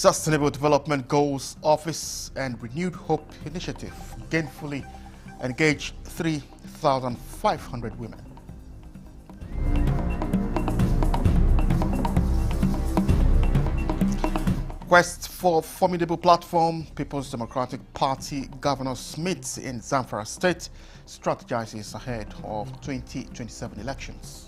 Sustainable Development Goals Office and Renewed Hope Initiative gainfully engaged 3,500 women. Quest for formidable platform, People's Democratic Party governors meet in Zamfara State, strategizes ahead of 2027 elections.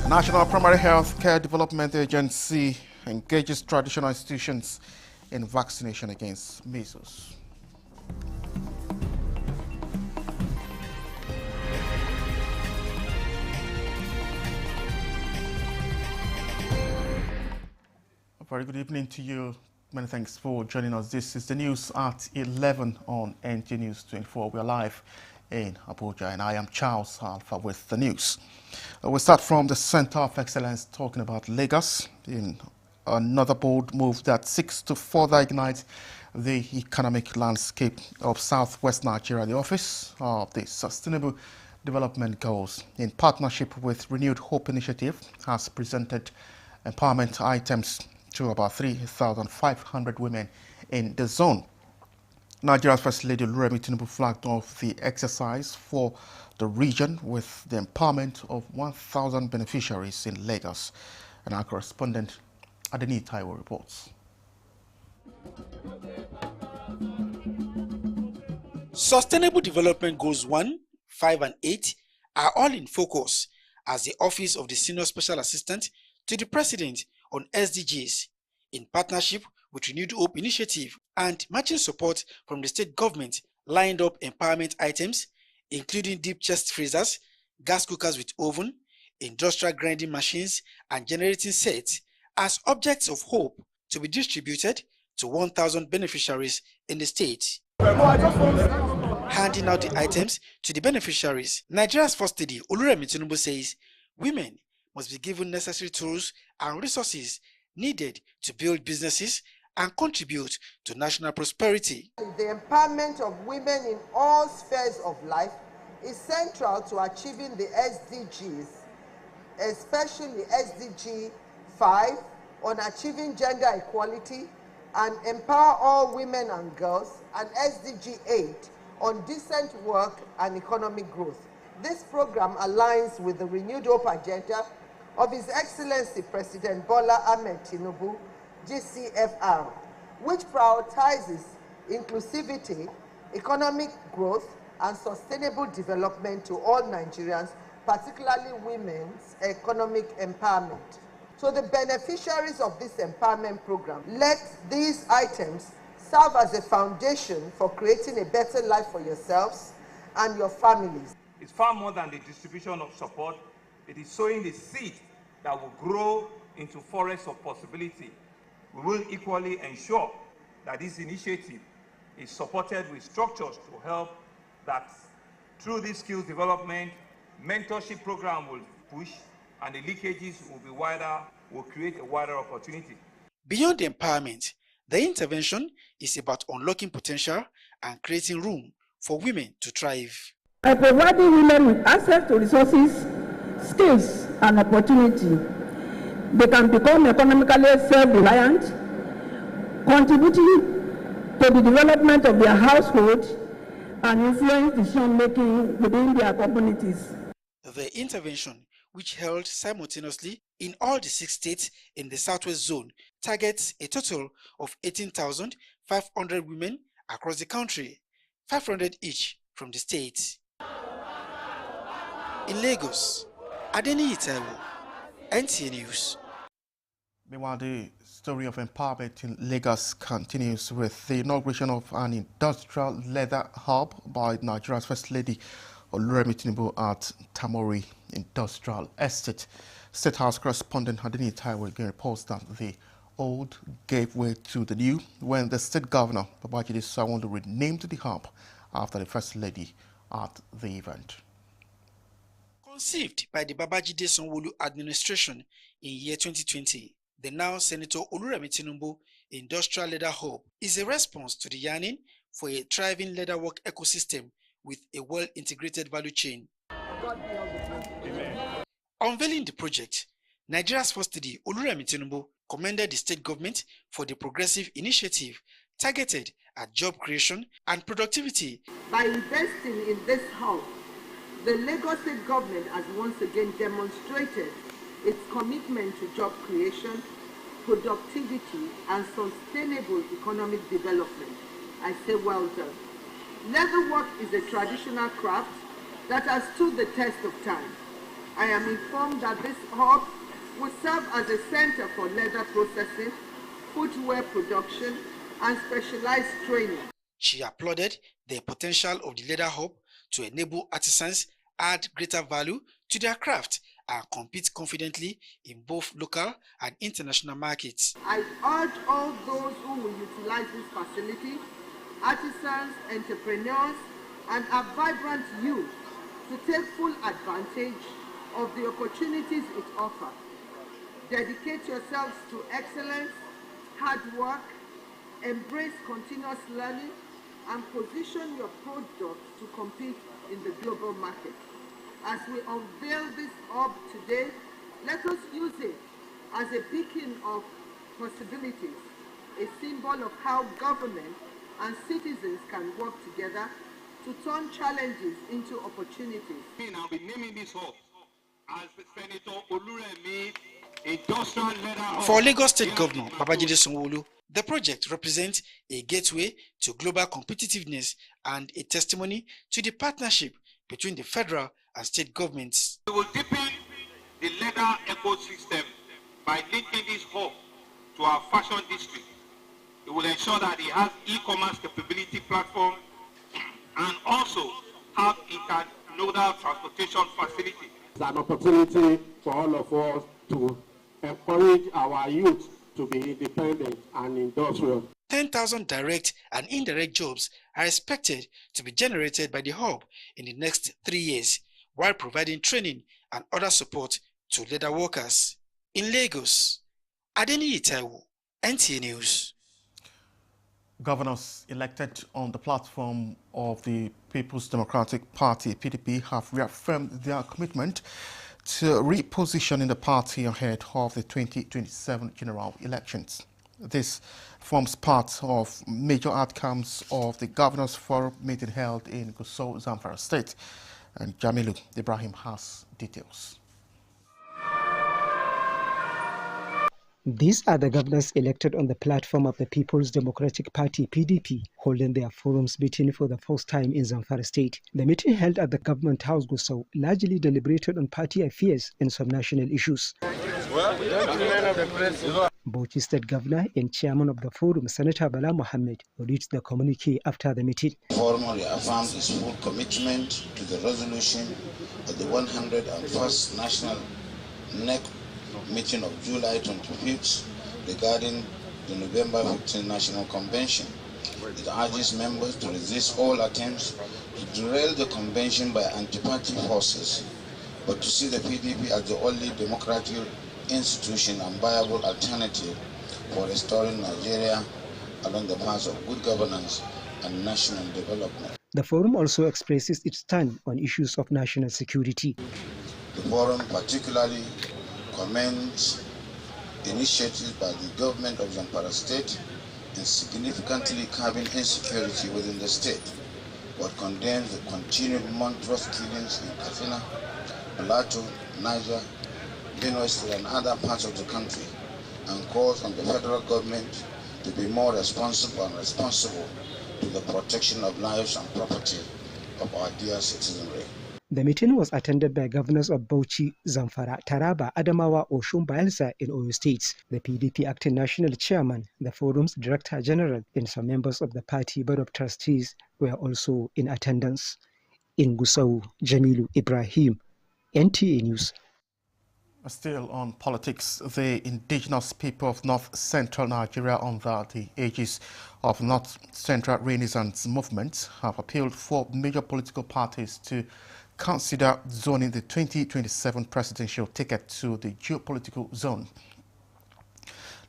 National Primary Health Care Development Agency engages traditional institutions in vaccination against measles. A very good evening to you. Many thanks for joining us. This is the news at 11 on NT News 24. We are live in Abuja, and I am Charles Alpha with the news. We'll start from the Center of Excellence, talking about Lagos in another bold move that seeks to further ignite the economic landscape of Southwest Nigeria. The Office of the Sustainable Development Goals, in partnership with Renewed Hope Initiative, has presented empowerment items to about 3,500 women in the zone. Nigeria's First Lady Oluremi Tinubu flagged off the exercise for the region with the empowerment of 1,000 beneficiaries in Lagos. And our correspondent Adeni Taiwo reports. Sustainable Development Goals 1, 5 and 8 are all in focus as the Office of the Senior Special Assistant to the President on SDGs, in partnership with Renewed Hope Initiative and matching support from the state government, lined up empowerment items, including deep chest freezers, gas cookers with oven, industrial grinding machines, and generating sets as objects of hope to be distributed to 1,000 beneficiaries in the state. Handing out the items to the beneficiaries, Nigeria's First Lady Oluremi Tinubu says women must be given necessary tools and resources needed to build businesses and contribute to national prosperity. The empowerment of women in all spheres of life is central to achieving the SDGs, especially SDG 5 on achieving gender equality and empower all women and girls, and SDG 8 on decent work and economic growth. This program aligns with the Renewed Hope agenda of His Excellency President Bola Ahmed Tinubu, GCFR, which prioritizes inclusivity, economic growth, and sustainable development to all Nigerians, particularly women's economic empowerment. So the beneficiaries of this empowerment program, let these items serve as a foundation for creating a better life for yourselves and your families. It's far more than the distribution of support. It is sowing the seed that will grow into forests of possibility. We will equally ensure that this initiative is supported with structures to help that through this skills development, mentorship program will push and the leakages will be wider, will create a wider opportunity. Beyond empowerment, the intervention is about unlocking potential and creating room for women to thrive. By providing women with access to resources, skills, and opportunity, they can become economically self-reliant, contributing to the development of their household and influence decision-making within their communities. The intervention, which held simultaneously in all the 6 states in the Southwest Zone, targets a total of 18,500 women across the country, 500 each from the states. In Lagos, Adeni Taiwo, NTA News. Meanwhile, the story of empowerment in Lagos continues with the inauguration of an industrial leather hub by Nigeria's First Lady Oluremi Tinubu at Tamori Industrial Estate. State House correspondent Adeni Taiwo again reports that the old gave way to the new when the state governor, Babajide Sanwo-Olu, renamed the hub after the First Lady at the event. Conceived by the Babajide Sanwo-Olu administration in year 2020, the now Senator Oluremi Tinubu Industrial Leather Hub is a response to the yearning for a thriving leatherwork ecosystem with a well-integrated value chain. Unveiling the project, Nigeria's First Lady Oluremi Tinubu commended the state government for the progressive initiative targeted at job creation and productivity. By investing in this hub, the Lagos State government has once again demonstrated its commitment to job creation, productivity, and sustainable economic development. I say well done. Leatherwork is a traditional craft that has stood the test of time. I am informed that this hub will serve as a center for leather processing, footwear production, and specialized training. She applauded the potential of the leather hub to enable artisans add greater value to their craft and compete confidently in both local and international markets. I urge all those who will utilize this facility, artisans, entrepreneurs, and our vibrant youth, to take full advantage of the opportunities it offers. Dedicate yourselves to excellence, hard work, embrace continuous learning, and position your products to compete in the global market. As we unveil this hub today, let us use it as a beacon of possibilities, a symbol of how government and citizens can work together to turn challenges into opportunities. I'll be naming this hub as Senator Oluremi Industrial Leather Hub. For Lagos State Governor Babajide Sanwo-Olu, the project represents a gateway to global competitiveness and a testimony to the partnership between the federal and state governments. We will deepen the leather ecosystem by linking this hub to our fashion district. It will ensure that it has e-commerce capability platform and also have internodal transportation facility. It's an opportunity for all of us to encourage our youth to be independent and industrial. 10,000 direct and indirect jobs are expected to be generated by the hub in the next 3 years, while providing training and other support to leather workers. In Lagos, Adeniyi Taiwo, NTA News. Governors elected on the platform of the People's Democratic Party, PDP, have reaffirmed their commitment to repositioning the party ahead of the 2027 general elections. This forms part of major outcomes of the Governors Forum meeting held in Gusau, Zamfara State. And Jamilu Ibrahim has details. These are the governors elected on the platform of the People's Democratic Party, PDP, holding their forums meeting for the first time in Zamfara State. The meeting held at the Government House, Gusau, largely deliberated on party affairs and some national issues. Bauchi State Governor and Chairman of the Forum, Senator Bala Mohammed, read the communique after the meeting. The Forum reaffirmed its full commitment to the resolution of the 101st National NEC meeting of July 25th regarding the November 15 National Convention. It urges members to resist all attempts to derail the convention by anti-party forces, but to see the PDP as the only democratic institution and viable alternative for restoring Nigeria along the path of good governance and national development. The forum also expresses its stand on issues of national security. The forum particularly commends initiatives by the government of Zamfara State in significantly curbing insecurity within the state, but condemns the continued monstrous killings in Katsina, Plateau, Niger, Benue State and other parts of the country, and calls on the federal government to be more responsible to the protection of lives and property of our dear citizenry. The meeting was attended by governors of Bauchi, Zamfara, Taraba, Adamawa, Oshun, Bayelsa in Oyo states, the PDP acting national chairman, the forum's director general, and some members of the party board of trustees were also in attendance. In Gusau, Jamilu Ibrahim, NTA News. Still on politics, the indigenous people of north-central Nigeria under the aegis of North Central Renaissance Movement have appealed for major political parties to consider zoning the 2027 presidential ticket to the geopolitical zone.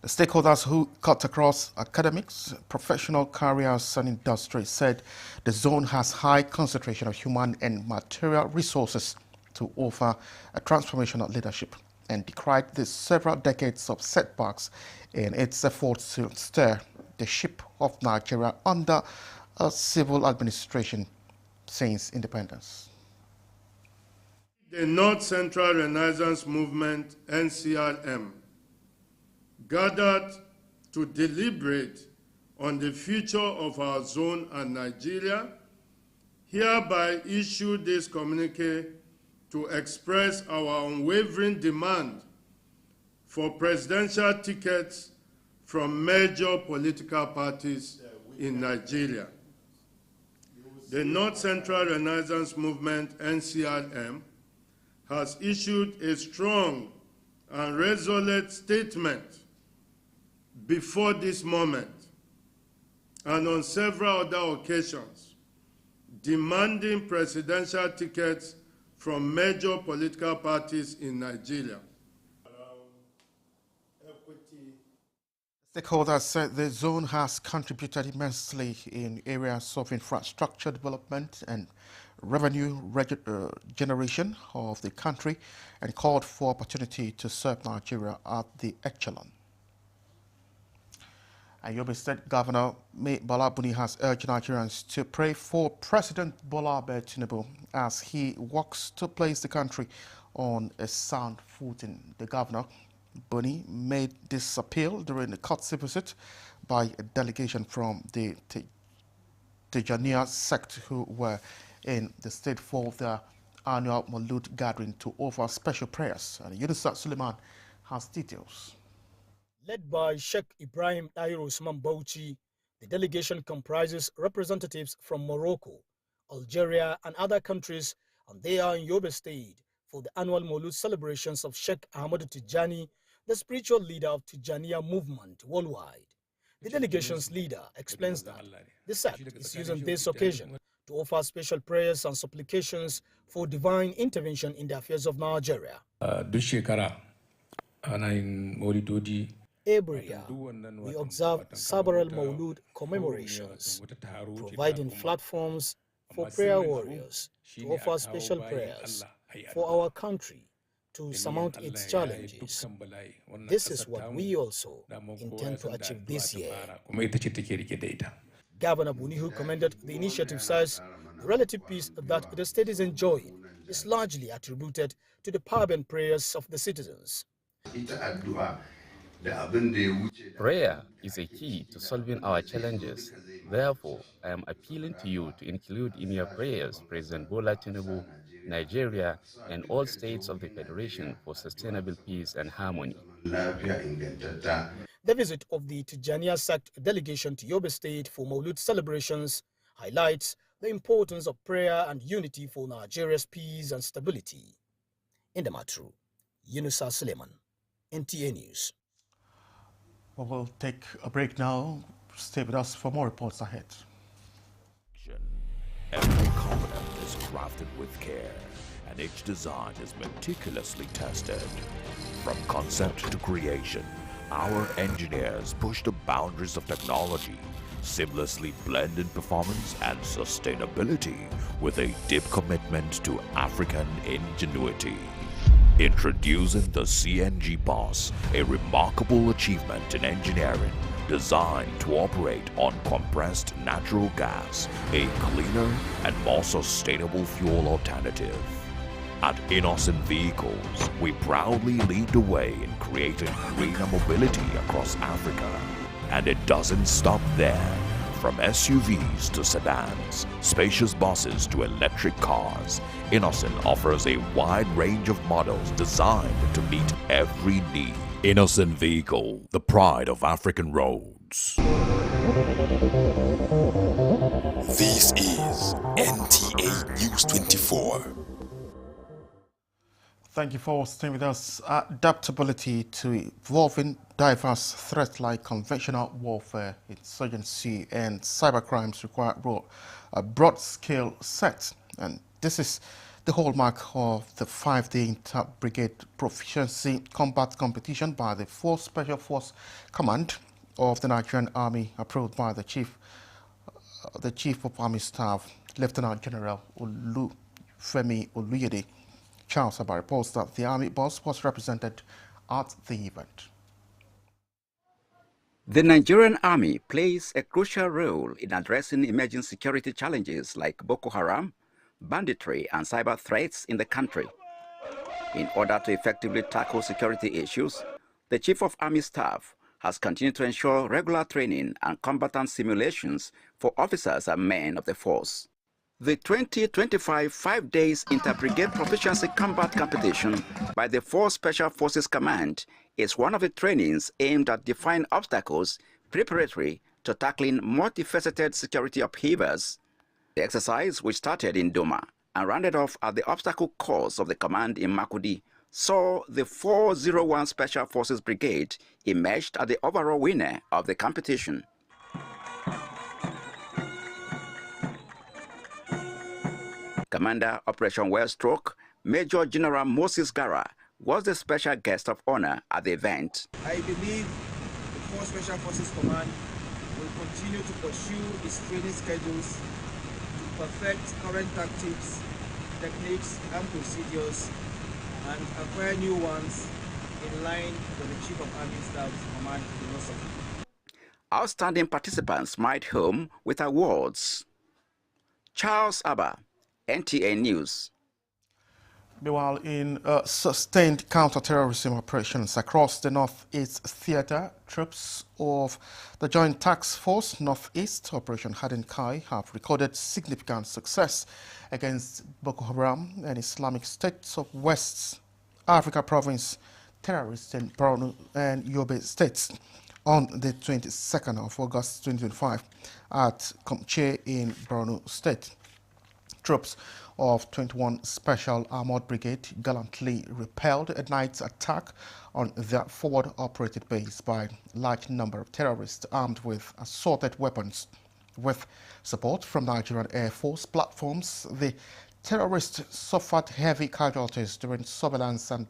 The stakeholders who cut across academics, professional careers and industry said the zone has high concentration of human and material resources to offer a transformational leadership. and decried the several decades of setbacks in its efforts to steer the ship of Nigeria under a civil administration since independence. The North Central Renaissance Movement, NCRM, gathered to deliberate on the future of our zone and Nigeria, hereby issue this communique to express our unwavering demand for presidential tickets from major political parties in Nigeria. The North Central Renaissance Movement, NCRM, has issued a strong and resolute statement before this moment and on several other occasions, demanding presidential tickets from major political parties in Nigeria. Stakeholders said the zone has contributed immensely in areas of infrastructure development and revenue generation of the country and called for opportunity to serve Nigeria at the echelon. And Yobe State Governor Bola Buni has urged Nigerians to pray for President Bola Ahmed Tinubu as he works to place the country on a sound footing. The governor, Buni, made this appeal during a courtesy visit by a delegation from the Tijaniya sect who were in the state for their annual Maulud gathering to offer special prayers. And Yunusa Suleiman has details. Led by Sheikh Ibrahim Tahir Usman Bauchi, the delegation comprises representatives from Morocco, Algeria, and other countries, and they are in Yobe State for the annual Maulud celebrations of Sheikh Ahmad Tijani, the spiritual leader of Tijaniya movement worldwide. The delegation's leader explains that the sect is using this occasion to offer special prayers and supplications for divine intervention in the affairs of Nigeria. Every year, we observe several Maulud commemorations, providing platforms for prayer warriors to offer special prayers for our country to surmount its challenges. This is what we also intend to achieve this year. Governor Bunihu commended the initiative, says the relative peace that the state is enjoying is largely attributed to the fervent prayers of the citizens. Prayer is a key to solving our challenges. Therefore, I am appealing to you to include in your prayers President Bola Tinubu, Nigeria, and all states of the Federation for sustainable peace and harmony. The visit of the Tijaniya sect delegation to Yobe State for Maulud celebrations highlights the importance of prayer and unity for Nigeria's peace and stability. In the Matru, Yunusa Suleiman, NTA News. Well, we'll take a break now. Stay with us for more reports ahead. Every component is crafted with care, and each design is meticulously tested. From concept to creation, our engineers push the boundaries of technology, seamlessly blending performance and sustainability with a deep commitment to African ingenuity. Introducing the CNG Boss, a remarkable achievement in engineering designed to operate on compressed natural gas, a cleaner and more sustainable fuel alternative. At Innocent Vehicles, we proudly lead the way in creating greener mobility across Africa. And it doesn't stop there. From SUVs to sedans, spacious buses to electric cars, Innocent offers a wide range of models designed to meet every need. Innocent Vehicle, the pride of African roads. This is NTA News 24. Thank you for staying with us. Adaptability to evolving diverse threats like conventional warfare, insurgency, and cybercrimes require a broad-scale set. And this is the hallmark of the 5-day Inter-Brigade Proficiency Combat Competition by the 4th Special Force Command of the Nigerian Army, approved by the Chief of Army Staff, Lieutenant General Olufemi Oluyede. Charles Abba reports that the Army bus was represented at the event. The Nigerian Army plays a crucial role in addressing emerging security challenges like Boko Haram, banditry, and cyber threats in the country. In order to effectively tackle security issues, the Chief of Army Staff has continued to ensure regular training and combatant simulations for officers and men of the force. The 2025 5 days Inter-Brigade Proficiency Combat Competition by the 4 Special Forces Command is one of the trainings aimed at defining obstacles preparatory to tackling multifaceted security upheavals. The exercise, which started in Doma and rounded off at the obstacle course of the command in Makudi, saw the 401 Special Forces Brigade emerged as the overall winner of the competition. Commander Operation Wellstroke, Major General Moses Gara, was the special guest of honor at the event. I believe the 4 Special Forces Command will continue to pursue its training schedules to perfect current tactics, techniques, and procedures, and acquire new ones in line with the Chief of Army Staff's command philosophy. Outstanding participants might home with awards. Charles Abba, NTA News. Meanwhile, in sustained counter-terrorism operations across the Northeast Theater, troops of the Joint Task Force Northeast Operation Hardin Kai have recorded significant success against Boko Haram and Islamic State of West Africa Province terrorists in Borno and Yobe states on the 22nd of August 2025 at Komche in Borno State. Troops of 21 Special Armored Brigade gallantly repelled a night's attack on their forward operated base by a large number of terrorists armed with assorted weapons. With support from Nigerian Air Force platforms, the terrorists suffered heavy casualties during surveillance and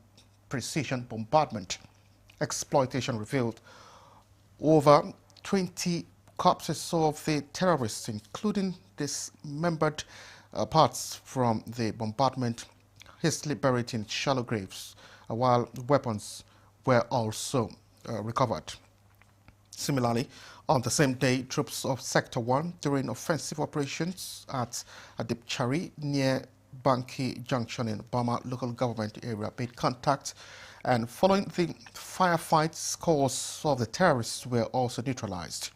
precision bombardment. Exploitation revealed over 20 corpses of the terrorists, including dismembered parts from the bombardment, hastily buried in shallow graves, while weapons were also recovered. Similarly, on the same day, troops of Sector 1 during offensive operations at Adipchari near Banki Junction in Bama local government area made contact, and following the firefight, scores of the terrorists were also neutralized.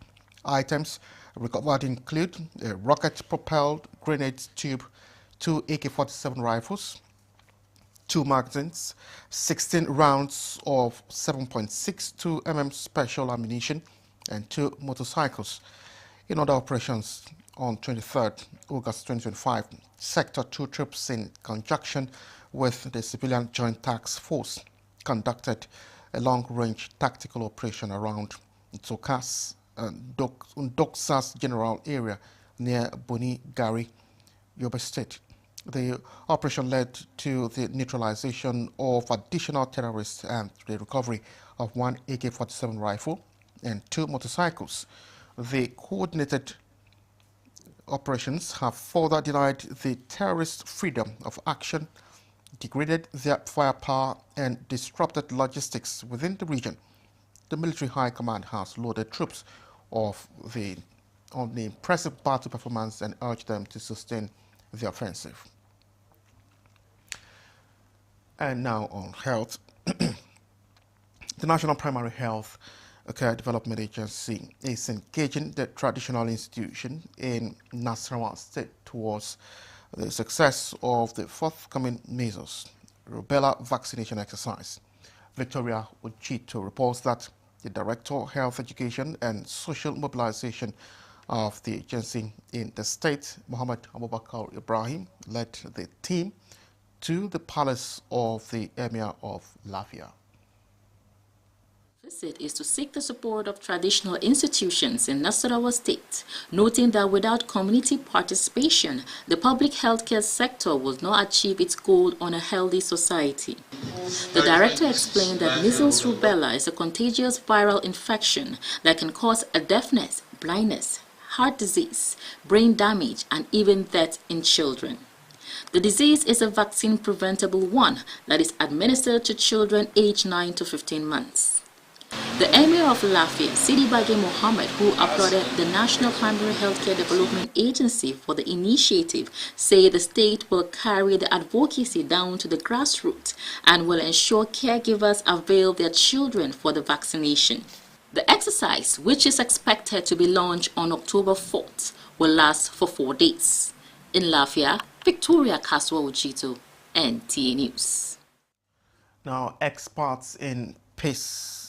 Items recovered include a rocket-propelled grenade tube, 2 AK-47 rifles, 2 magazines, 16 rounds of 7.62 mm special ammunition, and 2 motorcycles. In other operations on 23rd August 2025, Sector 2 troops in conjunction with the Civilian Joint Task Force conducted a long-range tactical operation around Tsokas and Doksas General area near Boni Gari, Yobe State. The operation led to the neutralization of additional terrorists and the recovery of 1 AK-47 rifle and 2 motorcycles. The coordinated operations have further denied the terrorists freedom of action, degraded their firepower, and disrupted logistics within the region. The military high command has loaded troops on the impressive battle performance and urged them to sustain the offensive. And now on health. The National Primary Health Care Development Agency is engaging the traditional institution in Nasarawa State towards the success of the forthcoming measles rubella vaccination exercise. Victoria Uchito reports that the Director of Health Education and Social Mobilization of the agency in the state, Muhammad Abubakar Ibrahim, led the team to the palace of the Emir of Lafia. Visit is to seek the support of traditional institutions in Nasarawa State, noting that without community participation, the public healthcare sector will not achieve its goal on a healthy society. The director explained that measles rubella is a contagious viral infection that can cause a deafness, blindness, heart disease, brain damage, and even death in children. The disease is a vaccine-preventable one that is administered to children aged 9 to 15 months. The Emir of Lafia, Sidi Bagay Mohammed, who applauded the National Primary Healthcare Development Agency for the initiative, said the state will carry the advocacy down to the grassroots and will ensure caregivers avail their children for the vaccination. The exercise, which is expected to be launched on October 4th, will last for 4 days. In Lafia, Victoria Kaswa Ujito, NTA News. Now, experts in peace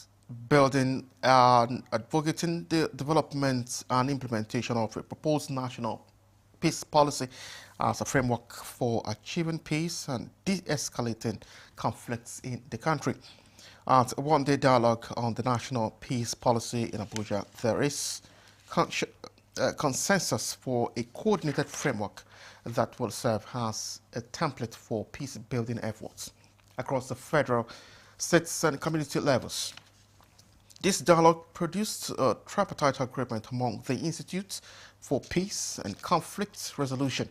building and advocating the development and implementation of a proposed national peace policy as a framework for achieving peace and de-escalating conflicts in the country. At a one-day dialogue on the national peace policy in Abuja, there is consensus for a coordinated framework that will serve as a template for peace-building efforts across the federal, states and community levels. This dialogue produced a tripartite agreement among the Institute for Peace and Conflict Resolution,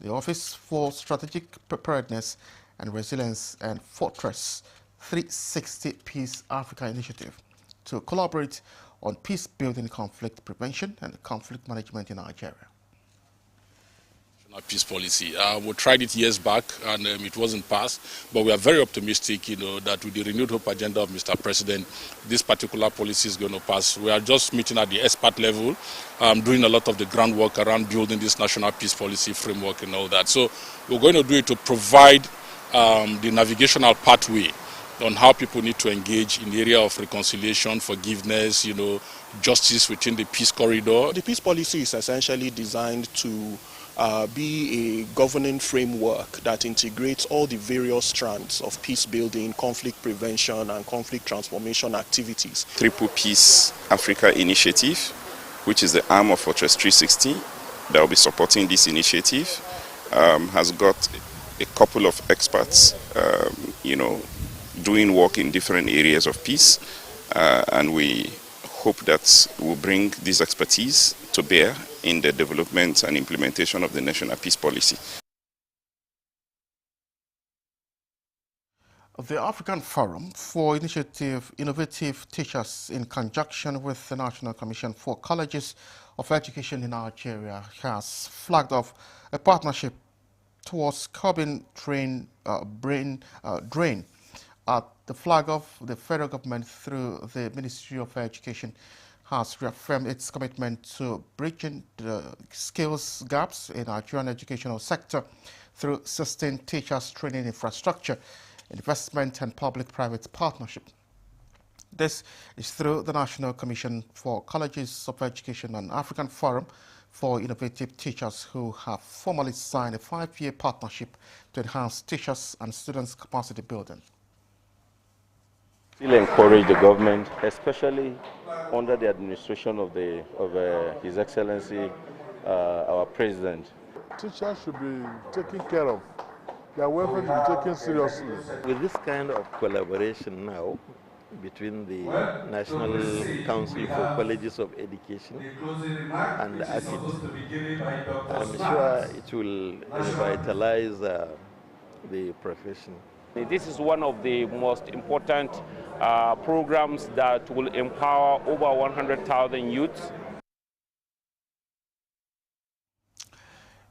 the Office for Strategic Preparedness and Resilience, and Fortress 360 Peace Africa Initiative to collaborate on peace-building, conflict prevention and conflict management in Nigeria. Peace policy. We tried it years back and it wasn't passed, but we are very optimistic, that with the renewed hope agenda of Mr. President, this particular policy is going to pass. We are just meeting at the expert level, doing a lot of the groundwork around building this national peace policy framework and all that. So we're going to do it to provide the navigational pathway on how people need to engage in the area of reconciliation, forgiveness, justice within the peace corridor. The peace policy is essentially designed to be a governing framework that integrates all the various strands of peace building, conflict prevention, and conflict transformation activities. Triple Peace Africa Initiative, which is the arm of Fortress 360 that will be supporting this initiative, has got a couple of experts, doing work in different areas of peace, and we hope that we'll bring this expertise to bear in the development and implementation of the national peace policy. The African Forum for Innovative Teachers, in conjunction with the National Commission for Colleges of Education in Nigeria, has flagged off a partnership towards curbing brain drain. The flag of the federal government through the Ministry of Education has reaffirmed its commitment to bridging the skills gaps in Nigerian educational sector through sustained teachers training infrastructure, investment and public-private partnership. This is through the National Commission for Colleges of Education and African Forum for Innovative Teachers, who have formally signed a 5-year partnership to enhance teachers and students' capacity building. Still encourage the government, especially under the administration of His Excellency, our President. Teachers should be taken care of. Their welfare should be taken seriously. With this kind of collaboration now between the National Council for Colleges of Education and AFID, I'm sure it will revitalize the profession. This is one of the most important programs that will empower over 100,000 youths.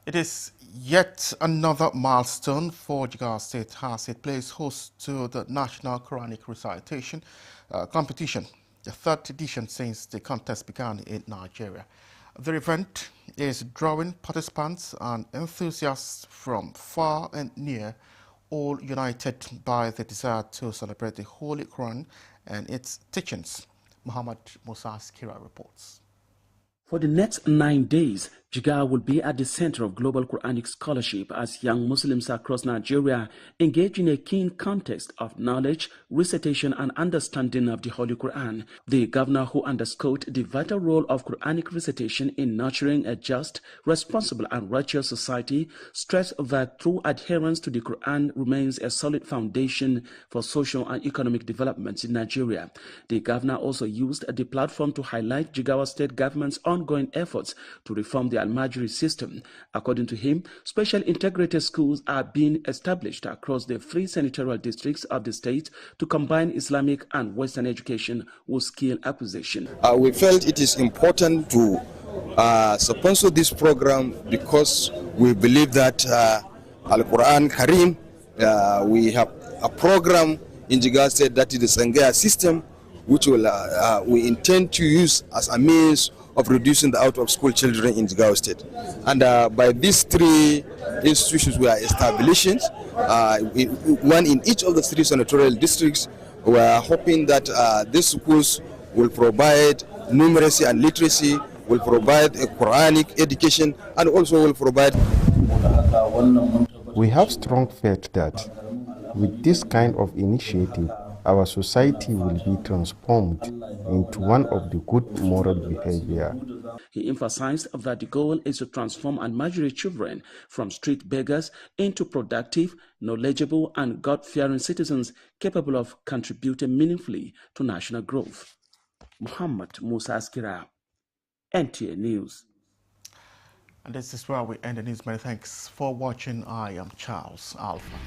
It is yet another milestone for Jigawa State as it plays host to the National Quranic Recitation competition, the 3rd edition since the contest began in Nigeria. The event is drawing participants and enthusiasts from far and near, all united by the desire to celebrate the Holy Quran and its teachings. Muhammad Musa Skira reports. For the next 9 days, Jigawa will be at the center of global Quranic scholarship as young Muslims across Nigeria engage in a keen context of knowledge, recitation, and understanding of the Holy Quran. The governor, who underscored the vital role of Quranic recitation in nurturing a just, responsible, and righteous society, stressed that true adherence to the Quran remains a solid foundation for social and economic development in Nigeria. The governor also used the platform to highlight Jigawa State government's ongoing efforts to reform the Al-Majri system. According to him, special integrated schools are being established across the 3 senatorial districts of the state to combine Islamic and Western education with skill acquisition. We felt it is important to sponsor this program because we believe that Al-Quran Karim, we have a program in Jigawa State that is the Sangaya system, which we intend to use as a means of reducing the out-of-school children in Jigawa State. And by these 3 institutions we are establishing, one in each of the 3 senatorial districts, we are hoping that these schools will provide numeracy and literacy, will provide a Quranic education, and also will provide. We have strong faith that with this kind of initiative, our society will be transformed into one of the good moral behavior. He emphasized that the goal is to transform Al-Majri children from street beggars into productive, knowledgeable, and God-fearing citizens capable of contributing meaningfully to national growth. Muhammad Musa Askira, NTA News. And this is where we end the news. Many thanks for watching. I am Charles Alpha.